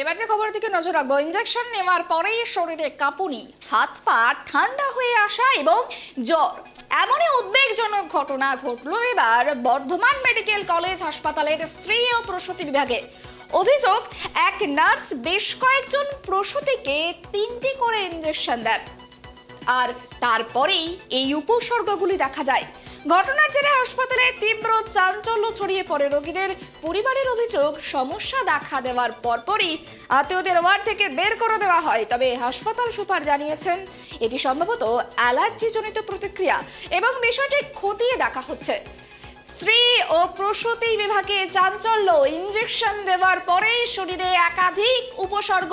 এবার যে খবরের দিকে নজর রাখবো, ইনজেকশন নেওয়ার পরেই শরীরে কাঁপুনি, হাত পা ঠান্ডা হয়ে আসা এবং জ্বর, এমনই উদ্বেগজনক ঘটনা ঘটলো এবার বর্ধমান মেডিকেল কলেজ হাসপাতালের স্ত্রী ও প্রসূতি বিভাগে। অভিযোগ, এক নার্স বেশ কয়েকজন প্রসূতিকে 3টি করে ইনজেকশন দেন আর তারপরেই এই উপসর্গগুলি দেখা যায়। ঘটনার জেরে হাসপাতালে তীব্র চাঞ্চল্য ছড়িয়ে পড়ে। রোগীদের পরিবারের অভিযোগ, সমস্যা দেখা দেওয়ার পরপরই আত্মীয়দের ওয়ার্ড থেকে বের করে দেওয়া হয়। তবে হাসপাতাল সুপার জানিয়েছেন এটি সম্ভবত অ্যালার্জিজনিত প্রতিক্রিয়া এবং বিষয়টি খতিয়ে দেখা হচ্ছে। স্ত্রী ও প্রসূতি বিভাগে চাঞ্চল্য, ইনজেকশন দেওয়ার পরেই শরীরে একাধিক উপসর্গ,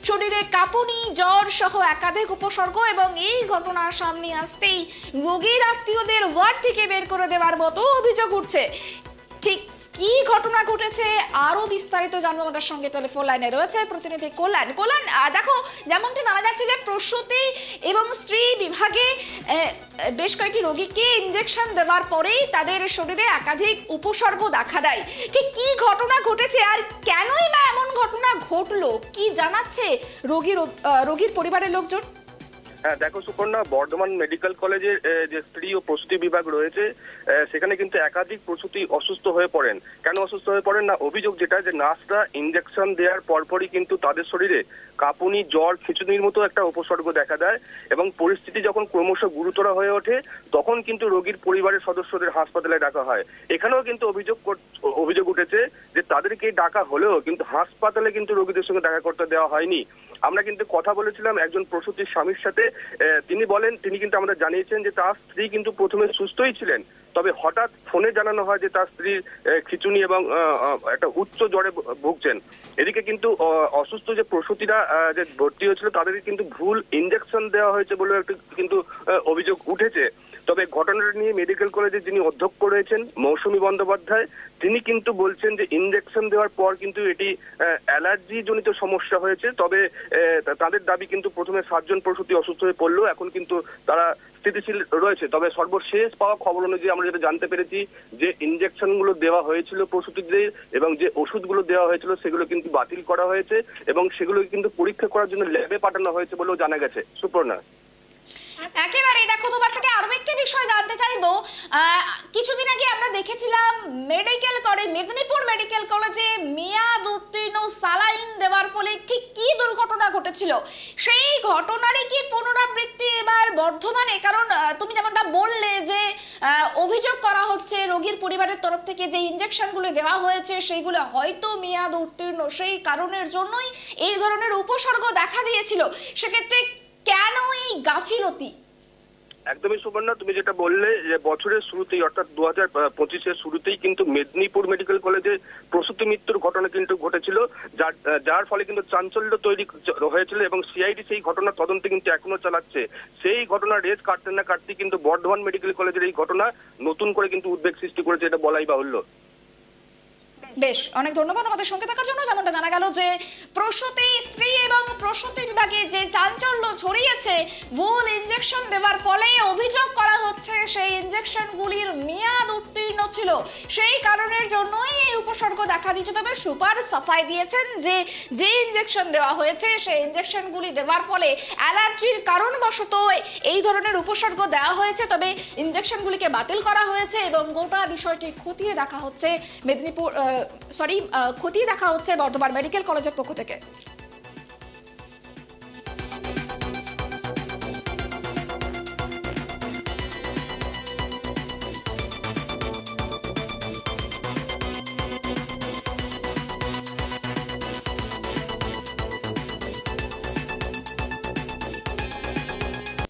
শরীরে কাঁপুনি, জ্বর সহ একাধিক উপসর্গ এবং এই ঘটনা সামনে আসতেই রোগীর আত্মীয়দের ওয়ার্ড থেকে বের করে দেওয়ার মতো অভিযোগ উঠছে। ঠিক কি ঘটনা ঘটেছে আরো বিস্তারিত জানবো, আমাদের সঙ্গে টেলিফোন লাইনে রয়েছে প্রতিনিধি কল্যাণ। দেখো, যেমনটি জানা যাচ্ছে যে প্রসূতি এবং স্ত্রী বিভাগে বেশ কয়েকটি রোগীকে ইনজেকশন দেওয়ার পরেই তাদের শরীরে একাধিক উপসর্গ দেখা দেয়। ঠিক কি ঘটনা ঘটেছে আর কেনই বা এমন ঘটনা ঘটলো, কি জানাচ্ছে রোগীর পরিবারের লোকজন? হ্যাঁ দেখো সুপর্ণা, বর্ধমান মেডিকেল কলেজের যে স্ত্রী ও প্রসূতি বিভাগ রয়েছে সেখানে কিন্তু একাধিক প্রসূতি অসুস্থ হয়ে পড়েন। কেন অসুস্থ হয়ে পড়েন না, অভিযোগ যেটা যে নার্সরা ইনজেকশন দেওয়ার পরপরই কিন্তু তাদের শরীরে কাঁপুনি, জ্বর, খিঁচুনির মতো একটা উপসর্গ দেখা দেয় এবং পরিস্থিতি যখন ক্রমশ গুরুতর হয়ে ওঠে তখন কিন্তু রোগীর পরিবারের সদস্যদের হাসপাতালে ডাকা হয়। এখানেও কিন্তু অভিযোগ উঠেছে যে তাদেরকে ডাকা হলেও কিন্তু হাসপাতালে কিন্তু রোগীদের সঙ্গে দেখা করতে দেওয়া হয়নি। আমরা কিন্তু কথা বলেছিলাম একজন প্রসূতির স্বামীর সাথে, তিনি কিন্তু আমাদের জানিয়েছেন যে তার স্ত্রী কিন্তু প্রথমে সুস্থই ছিলেন, তবে হঠাৎ ফোনে জানানো হয় যে তার স্ত্রীর খিঁচুনি এবং একটা উচ্চ জ্বরে ভুগছেন। এদিকে কিন্তু অসুস্থ যে প্রসূতিরা যে ভর্তি হয়েছিল তাদেরকে কিন্তু ভুল ইনজেকশন দেওয়া হয়েছে বলে কিন্তু অভিযোগ উঠেছে। তবে ঘটনাটা নিয়ে মেডিকেল কলেজে যিনি অধ্যক্ষ রয়েছেন মৌসুমী বন্দ্যোপাধ্যায়, তিনি কিন্তু বলছেন যে ইনজেকশন দেওয়ার পর কিন্তু এটি অ্যালার্জি জনিত সমস্যা হয়েছে। তবে তাদের দাবি কিন্তু প্রথমে 7 জন প্রসূতি অসুস্থ হয়ে পড়লো, এখন কিন্তু তারা স্থিতিশীল রয়েছে। তবে সর্বশেষ পাওয়া খবর অনুযায়ী আমরা যেটা জানতে পেরেছি যে ইনজেকশন গুলো দেওয়া হয়েছিল প্রসূতিদের এবং যে ওষুধগুলো দেওয়া হয়েছিল সেগুলো কিন্তু বাতিল করা হয়েছে এবং সেগুলো কিন্তু পরীক্ষা করার জন্য ল্যাবে পাঠানো হয়েছে বলেও জানা গেছে। সুপর্ণা, একেবারে দেখো, তোমার থেকে আরো একটি বিষয় জানতে চাইবো। কিছুদিন আগে আমরা দেখেছিলাম মেদিনীপুর মেডিকেল কলেজে মেয়াদ উত্তীর্ণ সালাইন দেওয়ার ফলে ঠিক কি দুর্ঘটনা ঘটেছিল, সেই ঘটনারই কি পুনরাবৃত্তি এবার বর্ধমানে? কারণ তুমি যেমনটা বললে যে অভিযোগ করা হচ্ছে রোগীর পরিবারের তরফ থেকে যে ইনজেকশনগুলো দেওয়া হয়েছে সেইগুলো হয়তো মেয়াদ উত্তীর্ণ, সেই কারণের জন্যই এই ধরনের উপসর্গ দেখা দিয়েছিল। সেক্ষেত্রে কেন এই গাফিলতি? একদমই সুবর্ণা, তুমি যেটা বললে যে বছরের শুরুতেই অর্থাৎ 2025-এর শুরুতেই কিন্তু মেদিনীপুর মেডিকেল কলেজে প্রসূতি মৃত্যুর ঘটনা কিন্তু ঘটেছিল, যার ফলে কিন্তু চাঞ্চল্য তৈরি হয়েছিল এবং সিআইডি সেই ঘটনার তদন্ত কিন্তু এখনো চালাচ্ছে। সেই ঘটনার রেস কাটতে না কাটতে কিন্তু বর্ধমান মেডিকেল কলেজের এই ঘটনা নতুন করে কিন্তু উদ্বেগ সৃষ্টি করেছে, এটা বলাই বাহুল্য। বেশ, অনেক ধন্যবাদ আমাদের সঙ্গে থাকার জন্য। যেমনটা জানা গেল যে প্রসূতি, স্ত্রী এবং প্রসূতি বিভাগে যে চাঞ্চল্য ছড়িয়েছে ভুল ইনজেকশন দেওয়ার ফলে, অভিযোগ করা হচ্ছে সেই ইনজেকশনগুলির মেয়াদ উত্তীর্ণ ছিল, সেই কারণের জন্যই এই উপসর্গ দেখা দিচ্ছে। তবে সুপার সাফাই দিয়েছেন যে ইনজেকশন দেওয়া হয়েছে সেই ইনজেকশনগুলি দেওয়ার ফলে অ্যালার্জির কারণবশত এই ধরনের উপসর্গ দেওয়া হয়েছে, তবে ইনজেকশনগুলিকে বাতিল করা হয়েছে এবং গোটা বিষয়টি খতিয়ে দেখা হচ্ছে খতিয়ে দেখা হচ্ছে বর্ধমান মেডিকেল কলেজের পক্ষ থেকে।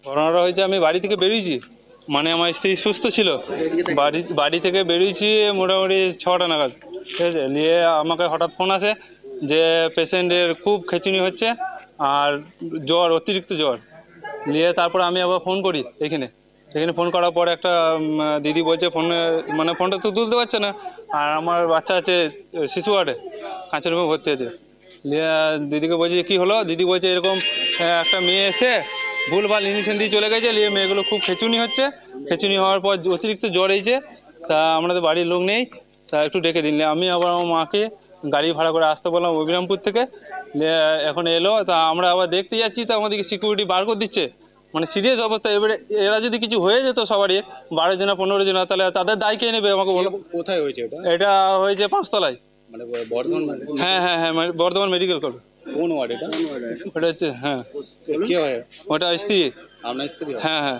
ঘটনাটা হয়েছে, আমি বাড়ি থেকে বেরিয়েছি, মানে আমার স্ত্রী সুস্থ ছিল, বাড়ি থেকে বেরিয়েছি মোটামুটি 6টা নাগাদ, ঠিক আছে। নিয়ে আমাকে হঠাৎ ফোন আসে যে পেশেন্টের খুব খিঁচুনি হচ্ছে আর জ্বর, অতিরিক্ত জ্বর। নিয়ে তারপর আমি আবার ফোন করি এখানে ফোন করার পর একটা দিদি বলছে ফোনটা তো তুলতে পারছে না, আর আমার বাচ্চা আছে শিশু ওয়ার্ডে, কাঁচের রুমে ভর্তি আছে। নিয়ে দিদিকে বলছি কী হলো, দিদি বলছে এরকম একটা মেয়ে এসে ভুলভাল ইঞ্জেকশন দিয়ে চলে গেছে, নিয়ে মেয়েগুলো খুব খিঁচুনি হচ্ছে, খিঁচুনি হওয়ার পর অতিরিক্ত জ্বর হয়েছে, তা আমাদের বাড়ির লোক নেই, তা একটু ডেকে দিন। আমি আবার আমার মাকে গাড়ি ভাড়া করে আসতে বললাম অবিরামপুর থেকে, দিয়ে এখন এলো, তা আমরা আবার দেখতে যাচ্ছি, তা আমাদেরকে সিকিউরিটি বার করে দিচ্ছে, মানে সিরিয়াস অবস্থা। এবারে এরা যদি কিছু হয়ে যেত সবারই 12 জনা 15 জনা, তাহলে তাদের দায় কে নেবে আমাকে বলো। কোথায় হয়েছে এটা? এটা হয়েছে 5 তলায়। মানে বর্ধমান? হ্যাঁ হ্যাঁ হ্যাঁ, বর্ধমান মেডিকেল কলেজ। কোন ওয়ার্ড এটা? ওটা হচ্ছে, হ্যাঁ কে হয়? ওটা স্ত্রী। আপনার স্ত্রী? হ্যাঁ হ্যাঁ।